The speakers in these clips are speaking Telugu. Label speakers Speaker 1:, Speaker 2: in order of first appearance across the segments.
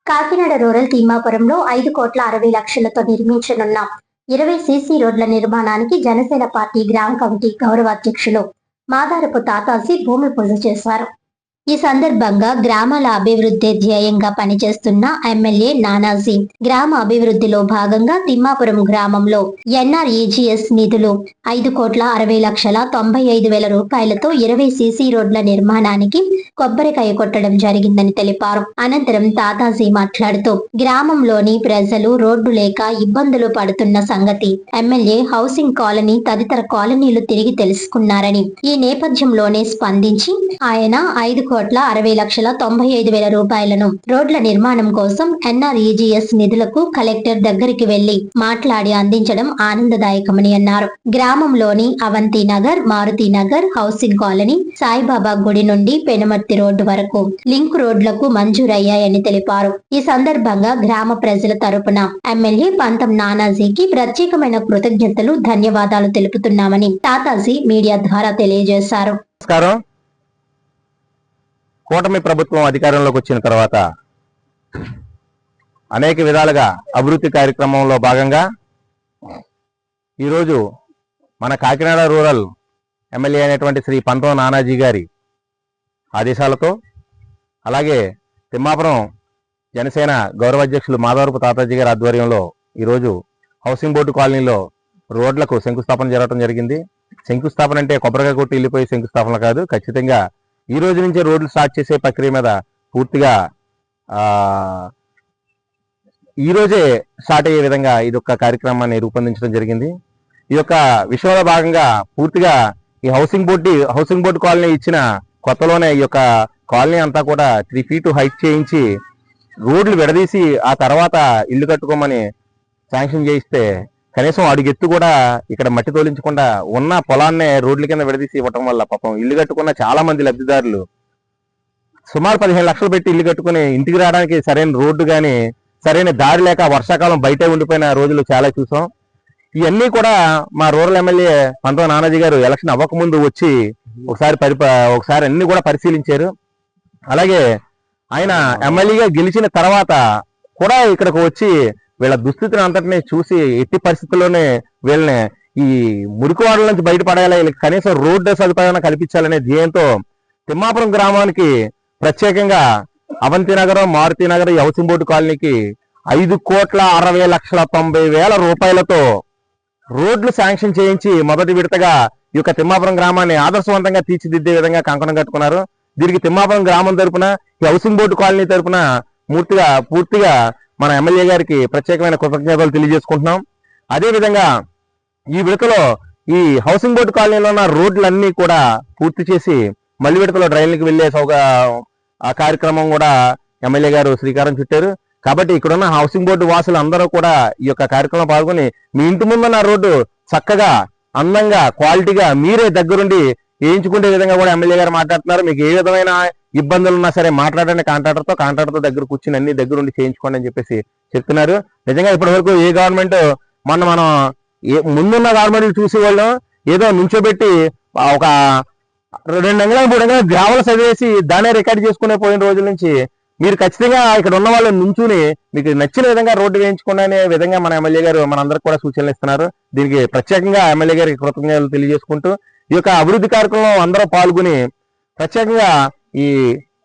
Speaker 1: కాకినాడ రూరల్ తిమ్మాపురంలో 5,60,00,000తో నిర్మించనున్న 20 సీసీ రోడ్ల నిర్మాణానికి జనసేన పార్టీ గ్రామ కమిటీ గౌరవ అధ్యక్షులు మాదారపు తాతాజీ భూమి పూజ చేశారు. ఈ సందర్భంగా గ్రామాల అభివృద్ధి ధ్యేయంగా పనిచేస్తున్న ఎమ్మెల్యే నానాజీ గ్రామ అభివృద్ధిలో భాగంగా తిమ్మాపురం గ్రామంలో ఎన్ఆర్ఈజీఎస్ నిధులు 5,60,95,000 రూపాయలతో 20 సీసీ రోడ్ల నిర్మాణానికి కొబ్బరికాయ కొట్టడం జరిగిందని తెలిపారు. అనంతరం తాతాజీ మాట్లాడుతూ గ్రామంలోని ప్రజలు రోడ్డు లేక ఇబ్బందులు పడుతున్న సంగతి ఎమ్మెల్యే హౌసింగ్ కాలనీ తదితర కాలనీలు తిరిగి తెలుసుకున్నారని, ఈ నేపథ్యంలోనే స్పందించి ఆయన 5,60,95,000 రూపాయలను రోడ్ల నిర్మాణం కోసం ఎన్ఆర్ఈజీఎస్ నిధులకు కలెక్టర్ దగ్గరికి వెళ్లి మాట్లాడి అందించడం ఆనందదాయకమని అన్నారు. గ్రామంలోని అవంతి నగర్, మారుతి నగర్, హౌసింగ్ కాలనీ, సాయిబాబా గుడి నుండి పెనుమర్తి రోడ్డు వరకు లింక్ రోడ్లకు మంజూరయ్యాయని తెలిపారు. ఈ సందర్భంగా గ్రామ ప్రజల తరపున ఎమ్మెల్యే పంతం నానాజీకి ప్రత్యేకమైన కృతజ్ఞతలు, ధన్యవాదాలు తెలుపుతున్నామని తాతాజీ మీడియా ద్వారా తెలియజేశారు.
Speaker 2: కూటమి ప్రభుత్వం అధికారంలోకి వచ్చిన తర్వాత అనేక విధాలుగా అభివృద్ధి కార్యక్రమంలో భాగంగా ఈరోజు మన కాకినాడ రూరల్ ఎమ్మెల్యే అయినటువంటి శ్రీ పంతం నానాజీ గారి ఆదేశాలతో, అలాగే తిమ్మాపురం జనసేన గౌరవ అధ్యక్షులు మాదారపు తాతాజీ గారి ఆధ్వర్యంలో ఈరోజు హౌసింగ్ బోర్డు కాలనీలో రోడ్లకు శంకుస్థాపన జరగడం జరిగింది. శంకుస్థాపన అంటే కొబ్బరికాయ కొట్టి వెళ్ళిపోయి శంకుస్థాపన కాదు, ఖచ్చితంగా ఈ రోజు నుంచే రోడ్లు స్టార్ట్ చేసే ప్రక్రియ మీద పూర్తిగా ఈ రోజే స్టార్ట్ అయ్యే విధంగా ఇది ఒక కార్యక్రమాన్ని రూపొందించడం జరిగింది. ఈ యొక్క విషయంలో భాగంగా పూర్తిగా ఈ హౌసింగ్ బోర్డు కాలనీ ఇచ్చిన కొత్తలోనే ఈ యొక్క కాలనీ అంతా కూడా 3 feet హైట్ చేయించి రోడ్లు విడదీసి ఆ తర్వాత ఇల్లు కట్టుకోమని శాంక్షన్ చేయిస్తే కనీసం అడుగెత్తు కూడా ఇక్కడ మట్టి తోలించకుండా ఉన్న పొలాన్నే రోడ్ల కింద విడదీసి ఇవ్వటం వల్ల పాపం ఇల్లు కట్టుకున్న చాలా మంది లబ్ధిదారులు సుమారు 15 లక్షలు పెట్టి ఇల్లు కట్టుకుని ఇంటికి రావడానికి సరైన రోడ్డు కానీ సరైన దారి లేక వర్షాకాలం బయటే ఉండిపోయిన రోజులు చాలా చూసాం. ఇవన్నీ కూడా మా రూరల్ ఎమ్మెల్యే పంతం నానాజీ గారు ఎలక్షన్ అవ్వకముందు వచ్చి ఒకసారి అన్ని కూడా పరిశీలించారు. అలాగే ఆయన ఎమ్మెల్యేగా గెలిచిన తర్వాత కూడా ఇక్కడికి వచ్చి వీళ్ళ దుస్థితిని అంతటినీ చూసి ఎట్టి పరిస్థితుల్లోనే వీళ్ళని ఈ మురికివాడల నుంచి బయటపడేలా వీళ్ళకి కనీసం రోడ్డు సదుపాయం కల్పించాలనే ధ్యేయంతో తిమ్మాపురం గ్రామానికి ప్రత్యేకంగా అవంతి నగర్, మారుతి నగర్, హౌసింగ్ బోర్డు కాలనీకి 5,60,90,000 రూపాయలతో రోడ్లు శాంక్షన్ చేయించి మొదటి విడతగా ఈ యొక్క తిమ్మాపురం గ్రామాన్ని ఆదర్శవంతంగా తీర్చిదిద్దే విధంగా కంకణం కట్టుకున్నారు. దీనికి తిమ్మాపురం గ్రామం తరపున, ఈ హౌసింగ్ బోర్డు కాలనీ తరపున పూర్తిగా మన ఎమ్మెల్యే గారికి ప్రత్యేకమైన కృతజ్ఞతలు తెలియజేసుకుంటున్నాం. అదేవిధంగా ఈ విడతలో ఈ హౌసింగ్ బోర్డు కాలనీలో ఉన్న రోడ్లన్నీ కూడా పూర్తి చేసి మళ్ళీ విడతలో డ్రైన్లకు వెళ్లే ఆ కార్యక్రమం కూడా ఎమ్మెల్యే గారు శ్రీకారం చుట్టారు. కాబట్టి ఇక్కడున్న హౌసింగ్ బోర్డు వాసులు అందరూ కూడా ఈ యొక్క కార్యక్రమంలో పాల్గొని మీ ఇంటి ముందున్న రోడ్డు చక్కగా, అందంగా, క్వాలిటీగా మీరే దగ్గరుండి వేయించుకునే విధంగా కూడా ఎమ్మెల్యే గారు మాట్లాడుతున్నారు. మీకు ఏ విధమైన ఇబ్బందులు ఉన్నా సరే మాట్లాడండి కాంట్రాక్టర్తో దగ్గర కూర్చుని అన్ని దగ్గరుండి చేయించుకోండి అని చెప్పేసి చెప్తున్నారు. నిజంగా ఇప్పటి వరకు ఏ గవర్నమెంట్ మనం ముందున్న గవర్నమెంట్లు చూసేవాళ్ళం ఏదో నుంచోబెట్టి ఒక 2 అంగుళాలు 3 అంగుళాలు గ్రావెల్ చదివేసి దానే రికార్డ్ చేసుకునే పోయిన రోజుల నుంచి మీరు ఖచ్చితంగా ఇక్కడ ఉన్న వాళ్ళు నుంచుని మీకు నచ్చిన విధంగా రోడ్డు వేయించుకోండి అనే విధంగా మన ఎమ్మెల్యే గారు మనందరికి కూడా సూచనలు ఇస్తున్నారు. దీనికి ప్రత్యేకంగా ఎమ్మెల్యే గారికి కృతజ్ఞతలు తెలియజేసుకుంటూ ఈ యొక్క అభివృద్ధి కార్యక్రమంలో అందరూ పాల్గొని ప్రత్యేకంగా ఈ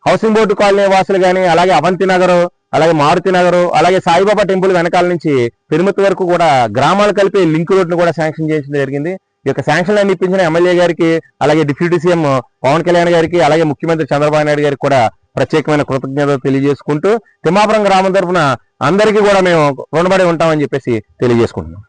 Speaker 2: హౌసింగ్ బోర్డు కాలనీ వాసులు కానీ, అలాగే అవంతి నగరు, అలాగే మారుతి నగరు, అలాగే సాయిబాబా టెంపుల్ వెనకాల నుంచి పెనుమతి వరకు కూడా గ్రామాలు కలిపి లింక్ రోడ్ను కూడా శాంక్షన్ చేయించడం జరిగింది. ఈ యొక్క శాంక్షన్ అన్ని ఇప్పించిన ఎమ్మెల్యే గారికి, అలాగే డిప్యూటీ సీఎం పవన్ కళ్యాణ్ గారికి, అలాగే ముఖ్యమంత్రి చంద్రబాబు నాయుడు గారికి కూడా ప్రత్యేకమైన కృతజ్ఞతలు తెలియజేసుకుంటూ తిమ్మాపురం గ్రామం తరఫున అందరికీ కూడా మేము రుణపడి ఉంటామని చెప్పేసి తెలియజేసుకుంటున్నాం.